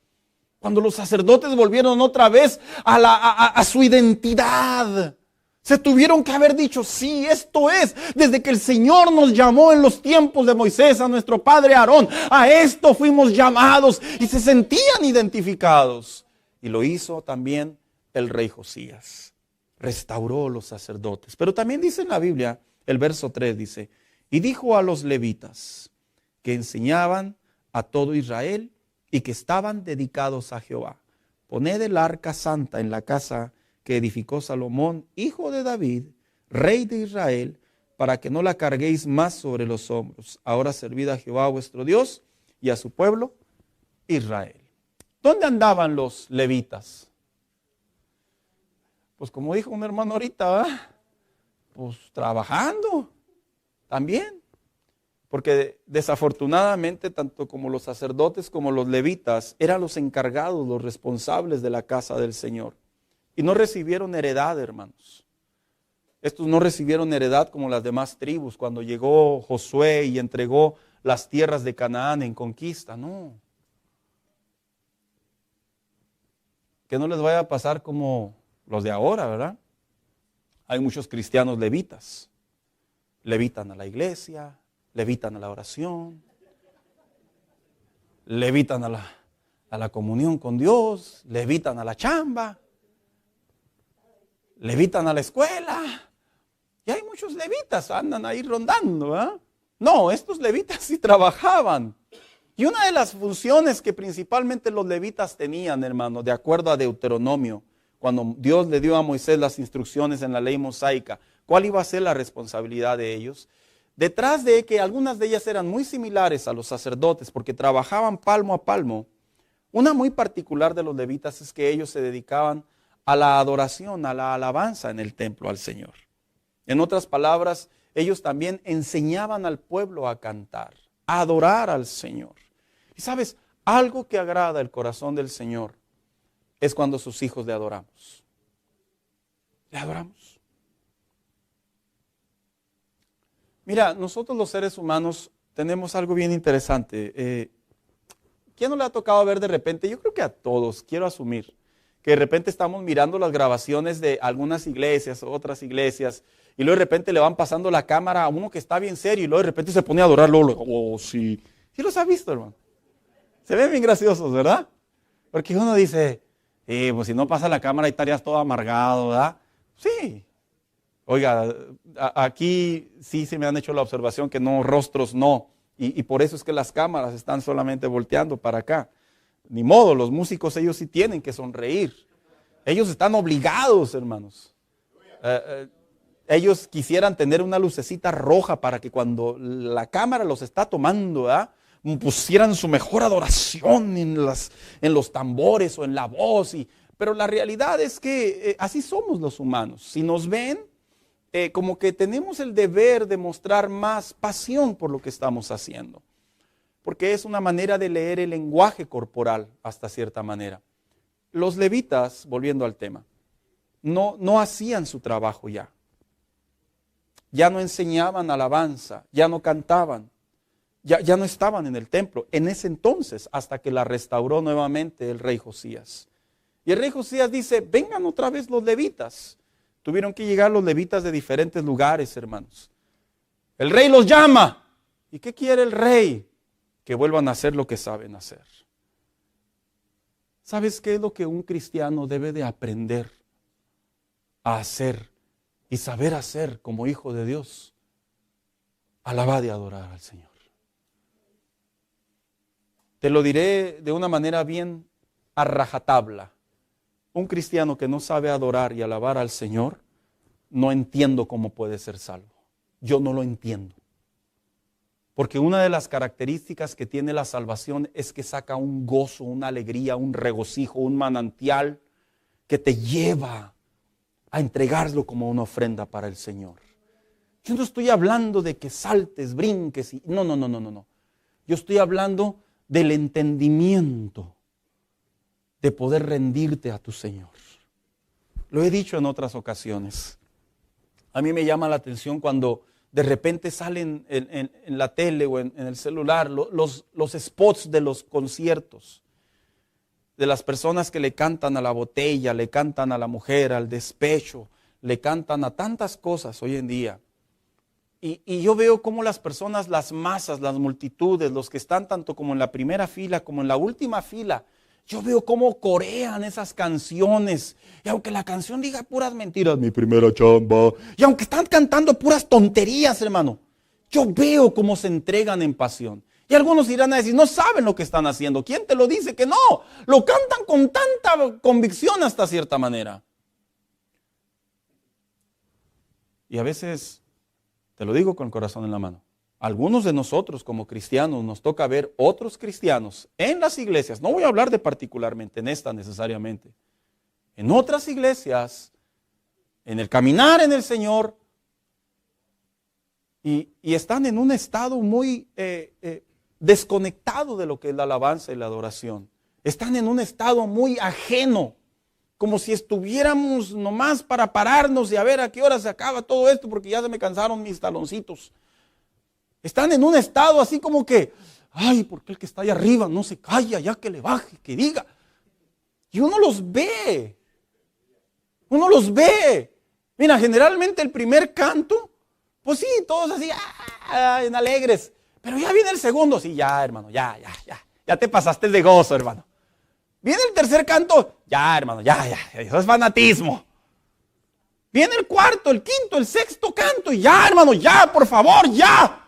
S1: cuando los sacerdotes volvieron otra vez a su identidad. Se tuvieron que haber dicho, sí, esto es, desde que el Señor nos llamó en los tiempos de Moisés, a nuestro padre Aarón, a esto fuimos llamados, y se sentían identificados. Y lo hizo también el rey Josías. Restauró los sacerdotes. Pero también dice en la Biblia, el verso 3 dice, y dijo a los levitas que enseñaban a todo Israel y que estaban dedicados a Jehová, poned el arca santa en la casa que edificó Salomón, hijo de David, rey de Israel, para que no la carguéis más sobre los hombros. Ahora servid a Jehová vuestro Dios y a su pueblo Israel. ¿Dónde andaban los levitas? Pues como dijo un hermano ahorita, ¿verdad? Pues trabajando también. Porque desafortunadamente tanto como los sacerdotes como los levitas eran los encargados, los responsables de la casa del Señor. Y no recibieron heredad, hermanos. Estos no recibieron heredad como las demás tribus cuando llegó Josué y entregó las tierras de Canaán en conquista, no. Que no les vaya a pasar como los de ahora, ¿verdad? Hay muchos cristianos levitas. Levitan a la iglesia, levitan a la oración, levitan a la comunión con Dios, levitan a la chamba, levitan a la escuela. Y hay muchos levitas, andan ahí rondando, ¿verdad? No, estos levitas sí trabajaban. Y una de las funciones que principalmente los levitas tenían, hermano, de acuerdo a Deuteronomio, cuando Dios le dio a Moisés las instrucciones en la ley mosaica, ¿cuál iba a ser la responsabilidad de ellos? Detrás de que algunas de ellas eran muy similares a los sacerdotes porque trabajaban palmo a palmo, una muy particular de los levitas es que ellos se dedicaban a la adoración, a la alabanza en el templo al Señor. En otras palabras, ellos también enseñaban al pueblo a cantar, a adorar al Señor. Y sabes, algo que agrada el corazón del Señor es cuando sus hijos le adoramos. Le adoramos. Mira, nosotros los seres humanos tenemos algo bien interesante. ¿Quién no le ha tocado ver de repente? Yo creo que a todos, quiero asumir, que de repente estamos mirando las grabaciones de algunas iglesias o otras iglesias y luego de repente le van pasando la cámara a uno que está bien serio y luego de repente se pone a adorar. Oh, sí. ¿Sí los ha visto, hermano? Se ven bien graciosos, ¿verdad? Porque uno dice, pues si no pasa la cámara y estarías todo amargado, ¿verdad? Sí. Oiga, aquí sí se me han hecho la observación que no, rostros no. Y por eso es que las cámaras están solamente volteando para acá. Ni modo, los músicos ellos sí tienen que sonreír. Ellos están obligados, hermanos. Ellos quisieran tener una lucecita roja para que cuando la cámara los está tomando, ¿verdad?, pusieran su mejor adoración en los tambores o en la voz. Pero la realidad es que así somos los humanos. Si nos ven, como que tenemos el deber de mostrar más pasión por lo que estamos haciendo. Porque es una manera de leer el lenguaje corporal hasta cierta manera. Los levitas, volviendo al tema, no hacían su trabajo ya. Ya no enseñaban alabanza, ya no cantaban. Ya no estaban en el templo en ese entonces, hasta que la restauró nuevamente el rey Josías. Y el rey Josías dice, vengan otra vez los levitas. Tuvieron que llegar los levitas de diferentes lugares, hermanos. El rey los llama. ¿Y qué quiere el rey? Que vuelvan a hacer lo que saben hacer. ¿Sabes qué es lo que un cristiano debe de aprender a hacer y saber hacer como hijo de Dios? Alabar y adorar al Señor. Te lo diré de una manera bien a rajatabla. Un cristiano que no sabe adorar y alabar al Señor no entiendo cómo puede ser salvo. Yo no lo entiendo. Porque una de las características que tiene la salvación es que saca un gozo, una alegría, un regocijo, un manantial que te lleva a entregarlo como una ofrenda para el Señor. Yo no estoy hablando de que saltes, brinques. No. Yo estoy hablando del entendimiento de poder rendirte a tu Señor. Lo he dicho en otras ocasiones. A mí me llama la atención cuando de repente salen en la tele o en el celular los spots de los conciertos, de las personas que le cantan a la botella, le cantan a la mujer, al despecho, le cantan a tantas cosas hoy en día. Y yo veo cómo las personas, las masas, las multitudes, los que están tanto como en la primera fila como en la última fila, yo veo cómo corean esas canciones. Y aunque la canción diga puras mentiras, mi primera chamba, y aunque están cantando puras tonterías, hermano, yo veo cómo se entregan en pasión. Y algunos irán a decir, no saben lo que están haciendo. ¿Quién te lo dice que no? Lo cantan con tanta convicción hasta cierta manera. Y a veces, te lo digo con el corazón en la mano, algunos de nosotros como cristianos nos toca ver otros cristianos en las iglesias, no voy a hablar de particularmente en esta necesariamente, en otras iglesias, en el caminar en el Señor, y están en un estado muy desconectado de lo que es la alabanza y la adoración. Están en un estado muy ajeno, como si estuviéramos nomás para pararnos y a ver a qué hora se acaba todo esto, porque ya se me cansaron mis taloncitos. Están en un estado así como que, ay, porque el que está ahí arriba no se calla, ya que le baje, que diga. Y uno los ve. Mira, generalmente el primer canto, pues sí, todos así, en alegres. Pero ya viene el segundo, sí, ya, hermano, ya te pasaste de gozo, hermano. Viene el tercer canto, ya, hermano, ya, eso es fanatismo. Viene el cuarto, el quinto, el sexto canto, y ya, hermano, ya, por favor, ya.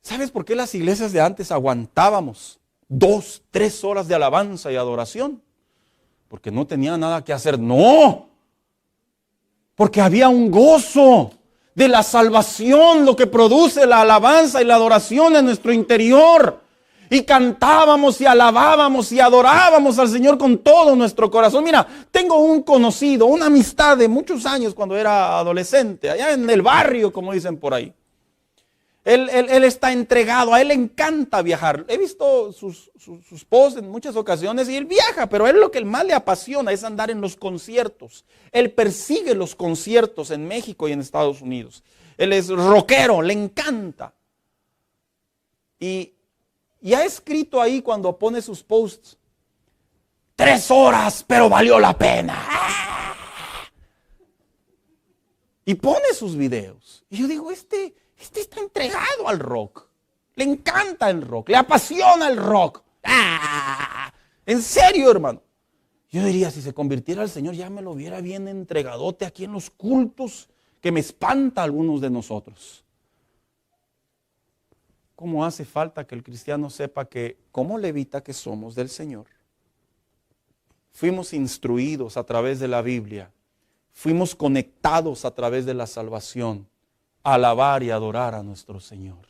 S1: ¿Sabes por qué las iglesias de antes aguantábamos 2, 3 horas de alabanza y adoración? Porque no tenía nada que hacer. No, porque había un gozo de la salvación, lo que produce la alabanza y la adoración en nuestro interior. Y cantábamos y alabábamos y adorábamos al Señor con todo nuestro corazón. Mira, tengo un conocido, una amistad de muchos años cuando era adolescente, allá en el barrio, como dicen por ahí. Él está entregado, a él le encanta viajar. He visto sus posts en muchas ocasiones y él viaja, pero a él lo que más le apasiona es andar en los conciertos. Él persigue los conciertos en México y en Estados Unidos. Él es rockero, le encanta. Y ha escrito ahí cuando pone sus posts, 3 horas, pero valió la pena. Y pone sus videos. Y yo digo, este está entregado al rock. Le encanta el rock, le apasiona el rock. En serio, hermano. Yo diría, si se convirtiera al Señor, ya me lo viera bien entregadote aquí en los cultos, que me espanta a algunos de nosotros. ¿Cómo hace falta que el cristiano sepa que, como levita que somos del Señor, fuimos instruidos a través de la Biblia, fuimos conectados a través de la salvación, a alabar y adorar a nuestro Señor?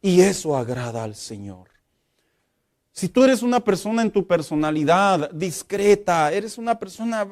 S1: Y eso agrada al Señor. Si tú eres una persona en tu personalidad discreta, eres una persona,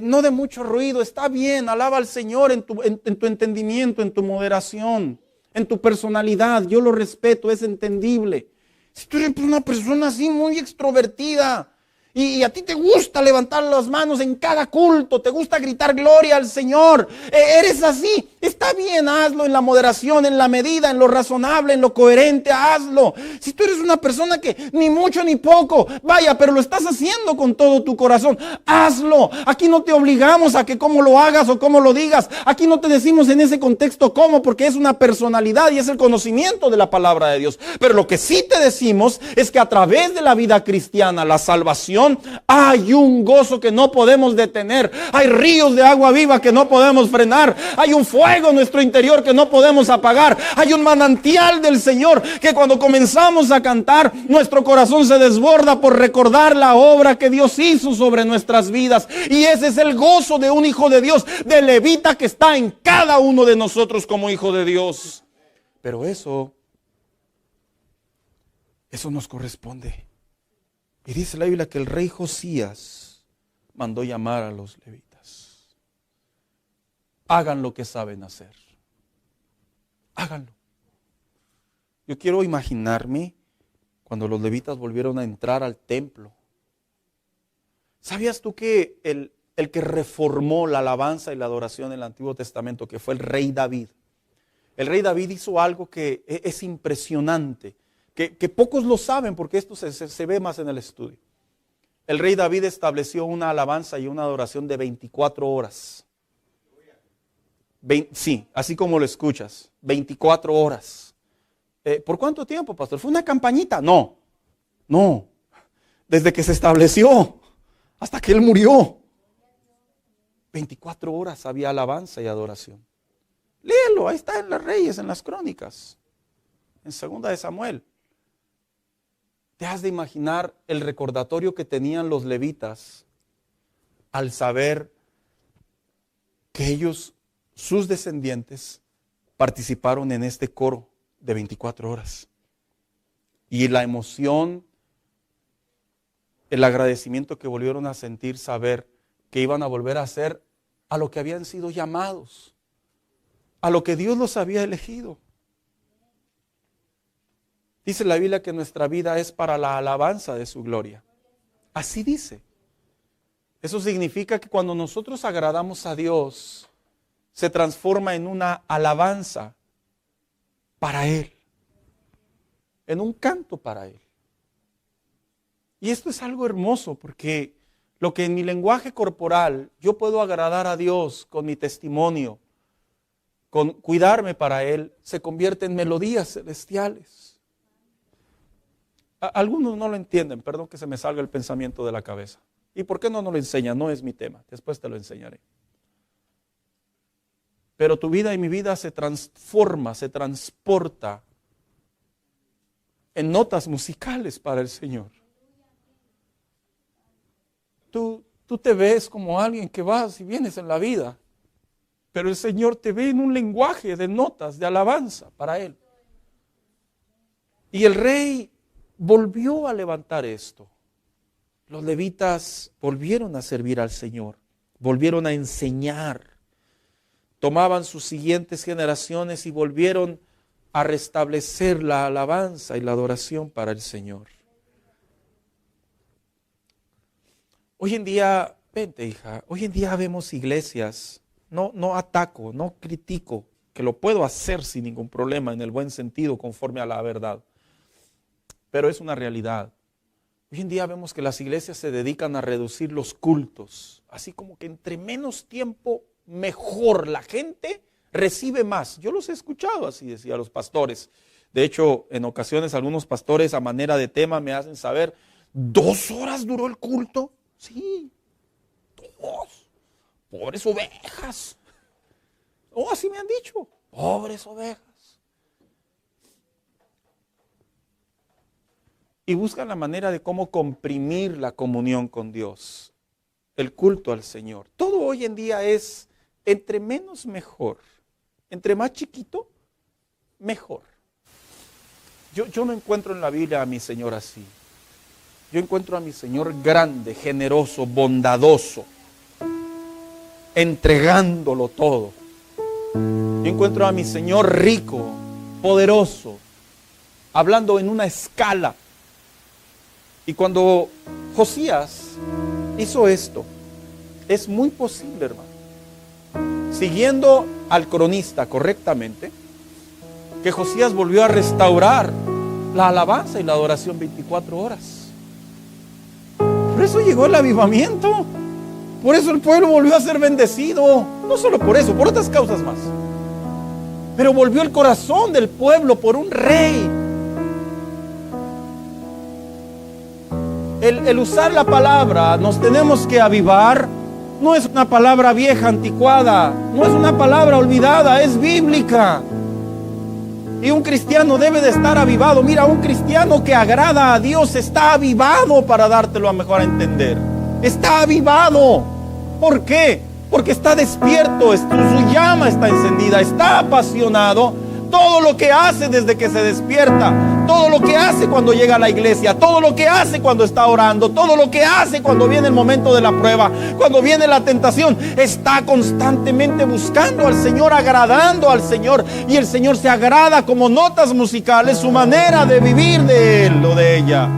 S1: no de mucho ruido, está bien, alaba al Señor en tu entendimiento, en tu moderación, en tu personalidad, yo lo respeto, es entendible. Si tú eres una persona así muy extrovertida y a ti te gusta levantar las manos en cada culto, te gusta gritar gloria al Señor, eres así, está bien, hazlo en la moderación, en la medida, en lo razonable, en lo coherente, hazlo. Si tú eres una persona que ni mucho ni poco, pero lo estás haciendo con todo tu corazón, hazlo. Aquí no te obligamos a que cómo lo hagas o cómo lo digas, aquí no te decimos en ese contexto cómo, porque es una personalidad y es el conocimiento de la palabra de Dios. Pero lo que sí te decimos es que a través de la vida cristiana, la salvación adoración, hay un gozo que no podemos detener. Hay ríos de agua viva que no podemos frenar. Hay un fuego en nuestro interior que no podemos apagar. Hay un manantial del Señor que cuando comenzamos a cantar, nuestro corazón se desborda por recordar la obra que Dios hizo sobre nuestras vidas. Y ese es el gozo de un hijo de Dios, de levita, que está en cada uno de nosotros como hijo de Dios. Pero eso nos corresponde. Y dice la Biblia que el rey Josías mandó llamar a los levitas. Hagan lo que saben hacer. Háganlo. Yo quiero imaginarme cuando los levitas volvieron a entrar al templo. ¿Sabías tú que el que reformó la alabanza y la adoración en el Antiguo Testamento, que fue el rey David? El rey David hizo algo que es impresionante. Que pocos lo saben porque esto se ve más en el estudio. El rey David estableció una alabanza y una adoración de 24 horas. Sí, así como lo escuchas, 24 horas. ¿Por cuánto tiempo, pastor? ¿Fue una campañita? No. Desde que se estableció hasta que él murió. 24 horas había alabanza y adoración. Léelo, ahí está en las Reyes, en las Crónicas, en 2 de Samuel. Te has de imaginar el recordatorio que tenían los levitas al saber que ellos, sus descendientes, participaron en este coro de 24 horas. Y la emoción, el agradecimiento que volvieron a sentir, saber que iban a volver a hacer a lo que habían sido llamados, a lo que Dios los había elegido. Dice la Biblia que nuestra vida es para la alabanza de su gloria. Así dice. Eso significa que cuando nosotros agradamos a Dios, se transforma en una alabanza para Él, en un canto para Él. Y esto es algo hermoso porque lo que en mi lenguaje corporal yo puedo agradar a Dios con mi testimonio, con cuidarme para Él, se convierte en melodías celestiales. Algunos no lo entienden, perdón que se me salga el pensamiento de la cabeza. ¿Y por qué no lo enseñan? No es mi tema, después te lo enseñaré. Pero tu vida y mi vida se transforma, se transporta en notas musicales para el Señor. Tú te ves como alguien que vas y vienes en la vida, pero el Señor te ve en un lenguaje de notas, de alabanza para Él. Y el rey volvió a levantar esto. Los levitas volvieron a servir al Señor, volvieron a enseñar. Tomaban sus siguientes generaciones y volvieron a restablecer la alabanza y la adoración para el Señor. Hoy en día, vente hija, hoy en día vemos iglesias, no ataco, no critico, que lo puedo hacer sin ningún problema en el buen sentido conforme a la verdad. Pero es una realidad. Hoy en día vemos que las iglesias se dedican a reducir los cultos, así como que entre menos tiempo mejor, la gente recibe más. Yo los he escuchado así, decía los pastores. De hecho, en ocasiones algunos pastores a manera de tema me hacen saber, 2 horas duró el culto. Sí, 2. Pobres ovejas. Oh, así me han dicho, pobres ovejas. Y buscan la manera de cómo comprimir la comunión con Dios, el culto al Señor. Todo hoy en día es entre menos mejor, entre más chiquito, mejor. Yo no encuentro en la Biblia a mi Señor así. Yo encuentro a mi Señor grande, generoso, bondadoso, entregándolo todo. Yo encuentro a mi Señor rico, poderoso, hablando en una escala. Y cuando Josías hizo esto, es muy posible, hermano, siguiendo al cronista correctamente, que Josías volvió a restaurar la alabanza y la adoración 24 horas. Por eso llegó el avivamiento. Por eso el pueblo volvió a ser bendecido. No solo por eso, por otras causas más. Pero volvió el corazón del pueblo por un rey. el usar la palabra, nos tenemos que avivar. No es una palabra vieja, anticuada, no es una palabra olvidada, es bíblica. Y un cristiano debe de estar avivado. Mira, un cristiano que agrada a Dios está avivado, para dártelo a mejor a entender. Está avivado. ¿Por qué? Porque está despierto, su llama está encendida, está apasionado. Todo lo que hace desde que se despierta, todo lo que hace cuando llega a la iglesia, todo lo que hace cuando está orando, todo lo que hace cuando viene el momento de la prueba, cuando viene la tentación, está constantemente buscando al Señor, agradando al Señor. Y el Señor se agrada como notas musicales, su manera de vivir de Él o de ella.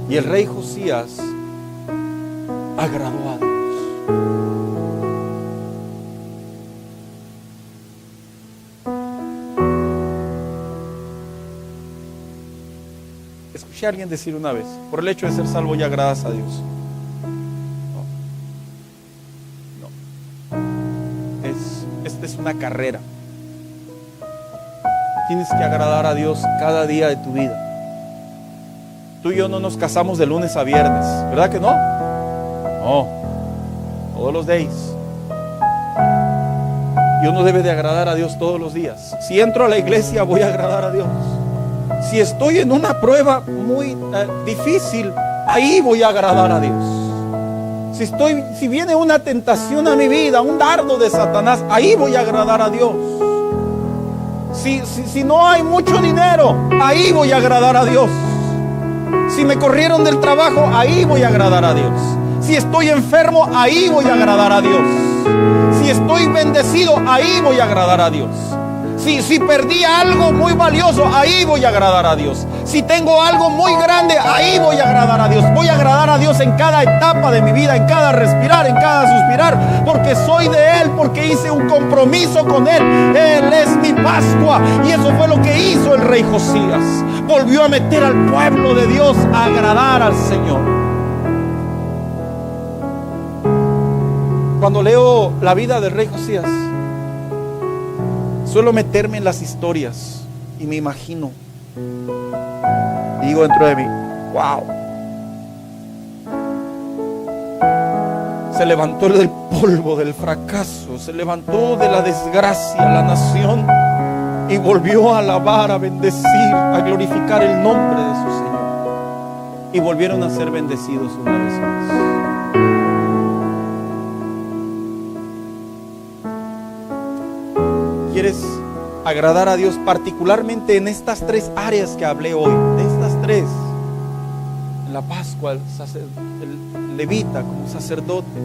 S1: Y el rey Josías agradó a Dios. Escuché a alguien decir una vez: por el hecho de ser salvo ya agradas a Dios. No. Esta es una carrera. Tienes que agradar a Dios cada día de tu vida. Tú y yo no nos casamos de lunes a viernes, ¿verdad que no? No. Todos los días. Y uno debe de agradar a Dios todos los días. Si entro a la iglesia, voy a agradar a Dios. Si estoy en una prueba muy difícil, ahí voy a agradar a Dios. Si viene una tentación a mi vida, un dardo de Satanás, ahí voy a agradar a Dios. Si no hay mucho dinero, ahí voy a agradar a Dios. Si me corrieron del trabajo, ahí voy a agradar a Dios. Si estoy enfermo, ahí voy a agradar a Dios. Si estoy bendecido, ahí voy a agradar a Dios. Si perdí algo muy valioso, ahí voy a agradar a Dios. Si tengo algo muy grande, ahí voy a agradar a Dios. Voy a agradar a Dios en cada etapa de mi vida, en cada respirar, en cada suspirar, porque soy de Él, porque hice un compromiso con Él. Él es mi Pascua. Y eso fue lo que hizo el rey Josías. Volvió a meter al pueblo de Dios a agradar al Señor. Cuando leo la vida del rey Josías, suelo meterme en las historias y me imagino. Y digo dentro de mí: wow. Se levantó del polvo del fracaso, se levantó de la desgracia la nación y volvió a alabar, a bendecir, a glorificar el nombre de su Señor. Y volvieron a ser bendecidos una vez más. ¿Quieres agradar a Dios particularmente en estas tres áreas que hablé hoy? De estas tres: en la Pascua, el levita como sacerdote,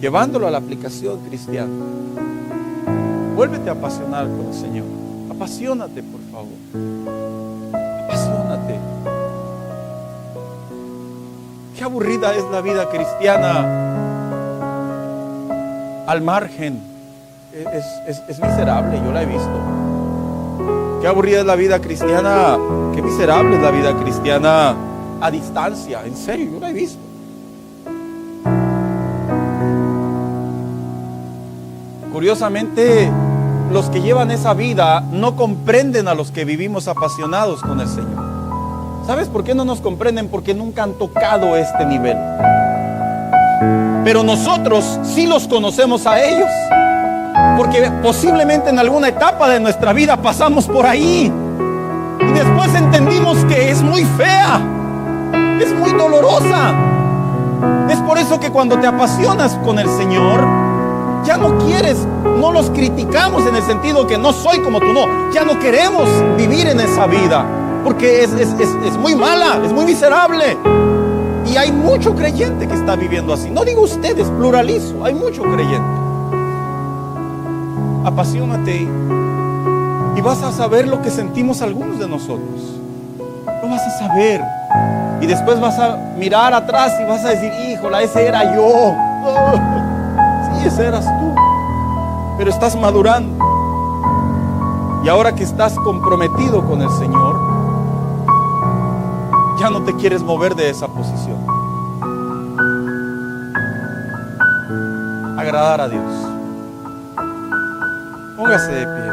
S1: llevándolo a la aplicación cristiana. Vuélvete a apasionar con el Señor. Apasionate, por favor. Apasionate. Qué aburrida es la vida cristiana al margen. Es miserable, yo la he visto. Qué aburrida es la vida cristiana, qué miserable es la vida cristiana a distancia. En serio, yo la he visto. Curiosamente, los que llevan esa vida no comprenden a los que vivimos apasionados con el Señor. ¿Sabes por qué no nos comprenden? Porque nunca han tocado este nivel. Pero nosotros sí los conocemos a ellos, porque posiblemente en alguna etapa de nuestra vida pasamos por ahí y después entendimos que es muy fea, es muy dolorosa. Es por eso que cuando te apasionas con el Señor, ya no quieres, no los criticamos en el sentido que no soy como tú, no, ya no queremos vivir en esa vida, porque es muy mala, es muy miserable. Y hay mucho creyente que está viviendo así. No digo ustedes, pluralizo, hay mucho creyente. Apasionate y vas a saber lo que sentimos algunos de nosotros. Lo vas a saber. Y después vas a mirar atrás y vas a decir: híjola, ese era yo. Sí, ese eras tú. Pero estás madurando. Y ahora que estás comprometido con el Señor, ya no te quieres mover de esa posición. Agradar a Dios. Póngase de pie.